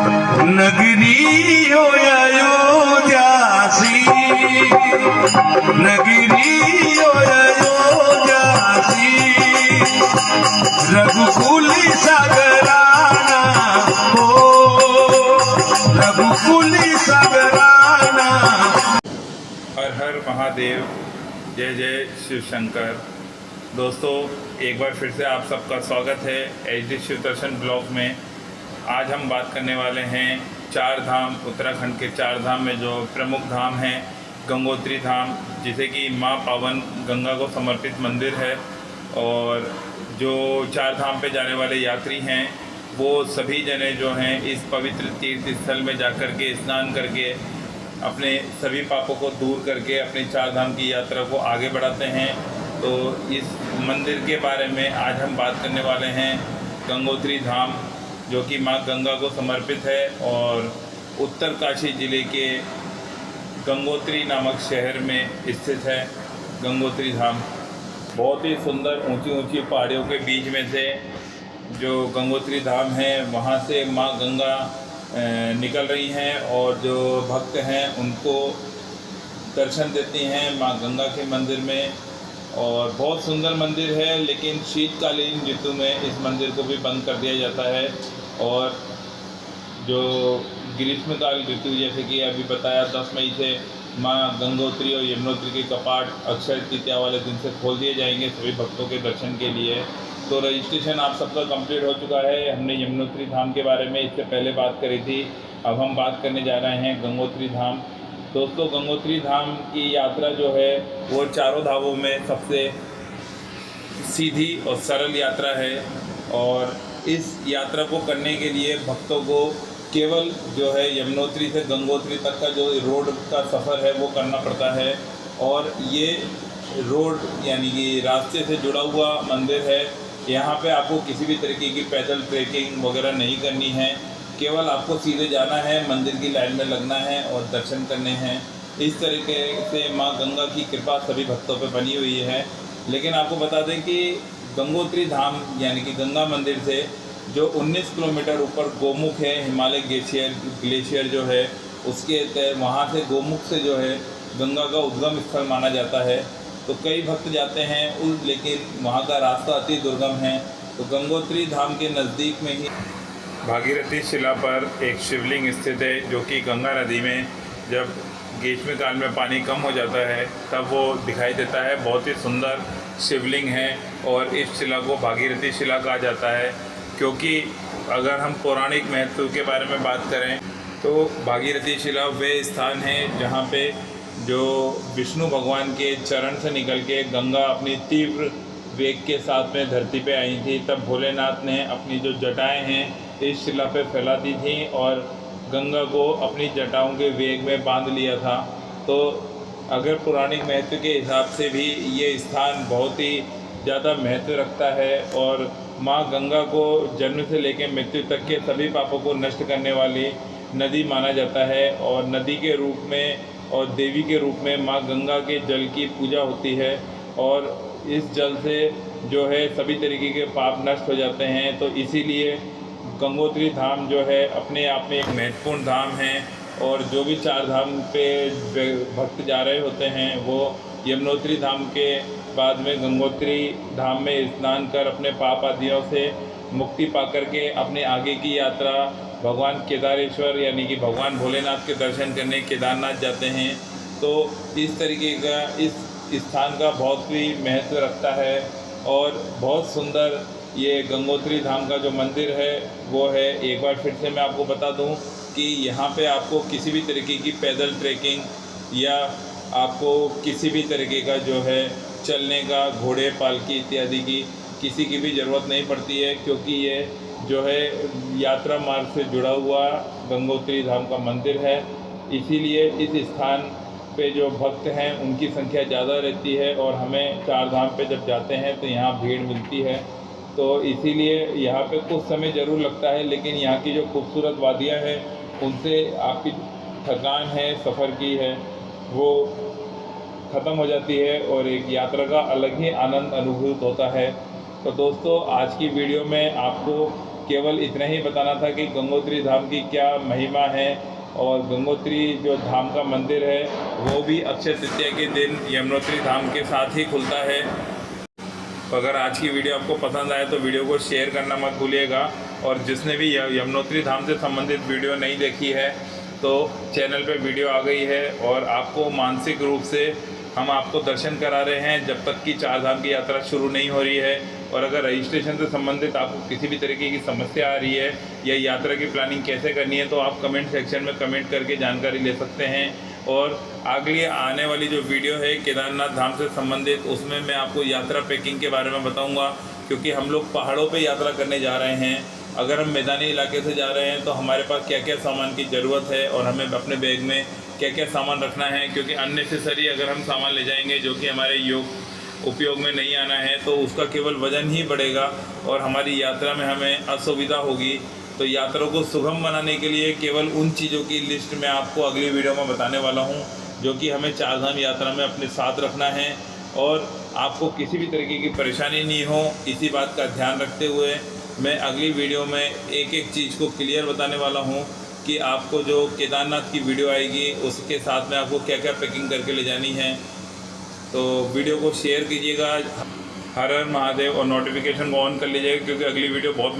नगरी हो अयोध्यासी, नगरी हो अयोध्यासी, रघुकुल सागराना हो, रघुकुल सागराना। हर हर महादेव, जय जय शिव शंकर। दोस्तों, एक बार फिर से आप सबका स्वागत है HD शिव दर्शन ब्लॉग में। आज हम बात करने वाले हैं चार धाम, उत्तराखंड के चार धाम में जो प्रमुख धाम हैं। गंगोत्री धाम, जिसे कि माँ पावन गंगा को समर्पित मंदिर है, और जो चार धाम पे जाने वाले यात्री हैं वो सभी जने जो हैं इस पवित्र तीर्थ स्थल में जाकर के स्नान करके अपने सभी पापों को दूर करके अपने चार धाम की यात्रा को आगे बढ़ाते हैं। तो इस मंदिर के बारे में आज हम बात करने वाले हैं। गंगोत्री धाम जो कि माँ गंगा को समर्पित है और उत्तरकाशी ज़िले के गंगोत्री नामक शहर में स्थित है। गंगोत्री धाम बहुत ही सुंदर ऊंची ऊंची पहाड़ियों के बीच में से जो गंगोत्री धाम है, वहाँ से माँ गंगा निकल रही हैं और जो भक्त हैं उनको दर्शन देती हैं माँ गंगा के मंदिर में। और बहुत सुंदर मंदिर है, लेकिन शीतकालीन ऋतु में इस मंदिर को भी बंद कर दिया जाता है। और जो ग्रीष्मकाल ऋतु, जैसे कि अभी बताया, 10 मई से माँ गंगोत्री और यमुनोत्री के कपाट अक्षय तृतीया वाले दिन से खोल दिए जाएंगे सभी भक्तों के दर्शन के लिए। तो रजिस्ट्रेशन आप सबका कंप्लीट हो चुका है। हमने यमुनोत्री धाम के बारे में इससे पहले बात करी थी, अब हम बात करने जा रहे हैं गंगोत्री धाम। दोस्तों, गंगोत्री धाम की यात्रा जो है वो चारों धामों में सबसे सीधी और सरल यात्रा है, और इस यात्रा को करने के लिए भक्तों को केवल जो है यमुनोत्री से गंगोत्री तक का जो रोड का सफ़र है वो करना पड़ता है। और ये रोड यानी कि रास्ते से जुड़ा हुआ मंदिर है। यहाँ पे आपको किसी भी तरीके की पैदल ट्रैकिंग वगैरह नहीं करनी है, केवल आपको सीधे जाना है, मंदिर की लाइन में लगना है और दर्शन करने हैं। इस तरीके से माँ गंगा की कृपा सभी भक्तों पे बनी हुई है। लेकिन आपको बता दें कि गंगोत्री धाम यानी कि गंगा मंदिर से जो 19 किलोमीटर ऊपर गोमुख है, हिमालय ग्लेशियर जो है उसके वहाँ से गोमुख से जो है गंगा का उद्गम स्थल माना जाता है। तो कई भक्त जाते हैं लेकिन वहाँ का रास्ता अति दुर्गम है। तो गंगोत्री धाम के नज़दीक में ही भागीरथी शिला पर एक शिवलिंग स्थित है, जो कि गंगा नदी में जब ग्रीष्मकाल में पानी कम हो जाता है तब वो दिखाई देता है। बहुत ही सुंदर शिवलिंग है और इस शिला को भागीरथी शिला कहा जाता है, क्योंकि अगर हम पौराणिक महत्व के बारे में बात करें तो भागीरथी शिला वे स्थान है जहाँ पे जो विष्णु भगवान के चरण से निकल के गंगा अपनी तीव्र वेग के साथ में धरती पे आई थी। तब भोलेनाथ ने अपनी जो जटाएं हैं इस शिला पे फैला दी थी और गंगा को अपनी जटाओं के वेग में बांध लिया था। तो अगर पौराणिक महत्व के हिसाब से भी ये स्थान बहुत ही ज़्यादा महत्व रखता है और माँ गंगा को जन्म से लेकर मृत्यु तक के सभी पापों को नष्ट करने वाली नदी माना जाता है। और नदी के रूप में और देवी के रूप में माँ गंगा के जल की पूजा होती है, और इस जल से जो है सभी तरीके के पाप नष्ट हो जाते हैं। तो इसीलिए गंगोत्री धाम जो है अपने आप में एक महत्वपूर्ण धाम है। और जो भी चार धाम पे भक्त जा रहे होते हैं वो यमुनोत्री धाम के बाद में गंगोत्री धाम में स्नान कर अपने पाप आदियों से मुक्ति पाकर के अपने आगे की यात्रा भगवान केदारेश्वर यानी कि भगवान भोलेनाथ के दर्शन करने केदारनाथ जाते हैं। तो इस तरीके का इस स्थान का बहुत ही महत्व रखता है। और बहुत सुंदर ये गंगोत्री धाम का जो मंदिर है वो है। एक बार फिर से मैं आपको बता दूं कि यहाँ पे आपको किसी भी तरीके की पैदल ट्रैकिंग या आपको किसी भी तरीके का जो है चलने का, घोड़े पालकी इत्यादि की किसी की भी ज़रूरत नहीं पड़ती है, क्योंकि ये जो है यात्रा मार्ग से जुड़ा हुआ गंगोत्री धाम का मंदिर है। इसीलिए इस स्थान पे जो भक्त हैं उनकी संख्या ज़्यादा रहती है, और हमें चार धाम पे जब जाते हैं तो यहाँ भीड़ मिलती है। तो इसीलिए यहाँ पे कुछ समय ज़रूर लगता है, लेकिन यहाँ की जो खूबसूरत वादियाँ हैं उनसे आपकी थकान है सफ़र की है वो ख़त्म हो जाती है और एक यात्रा का अलग ही आनंद अनुभूत होता है। तो दोस्तों, आज की वीडियो में आपको केवल इतना ही बताना था कि गंगोत्री धाम की क्या महिमा है, और गंगोत्री जो धाम का मंदिर है वो भी अक्षय तृतीया के दिन यमुनोत्री धाम के साथ ही खुलता है। तो अगर आज की वीडियो आपको पसंद आए तो वीडियो को शेयर करना मत भूलिएगा, और जिसने भी यमुनोत्री धाम से संबंधित वीडियो नहीं देखी है तो चैनल पे वीडियो आ गई है, और आपको मानसिक रूप से हम आपको दर्शन करा रहे हैं जब तक कि 4 धाम की यात्रा शुरू नहीं हो रही है। और अगर रजिस्ट्रेशन से संबंधित आपको किसी भी तरीके की समस्या आ रही है या यात्रा की प्लानिंग कैसे करनी है तो आप कमेंट सेक्शन में कमेंट करके जानकारी ले सकते हैं। और अगली आने वाली जो वीडियो है केदारनाथ धाम से संबंधित, उसमें मैं आपको यात्रा पैकिंग के बारे में बताऊंगा, क्योंकि हम लोग पहाड़ों पे यात्रा करने जा रहे हैं। अगर हम मैदानी इलाके से जा रहे हैं तो हमारे पास क्या क्या सामान की ज़रूरत है और हमें अपने बैग में क्या क्या सामान रखना है, क्योंकि अननेसेसरी अगर हम सामान ले जाएंगे जो कि हमारे उपयोग में नहीं आना है तो उसका केवल वजन ही बढ़ेगा और हमारी यात्रा में हमें असुविधा होगी। तो यात्रा को सुगम बनाने के लिए केवल उन चीज़ों की लिस्ट मैं आपको अगली वीडियो में बताने वाला हूं जो कि हमें 4 धाम यात्रा में अपने साथ रखना है, और आपको किसी भी तरीके की परेशानी नहीं हो, इसी बात का ध्यान रखते हुए मैं अगली वीडियो में एक एक चीज़ को क्लियर बताने वाला हूं कि आपको जो केदारनाथ की वीडियो आएगी उसके साथ में आपको क्या क्या पैकिंग करके ले जानी है। तो वीडियो को शेयर कीजिएगा, हर हर महादेव, और नोटिफिकेशन को ऑन कर लीजिएगा क्योंकि अगली वीडियो बहुत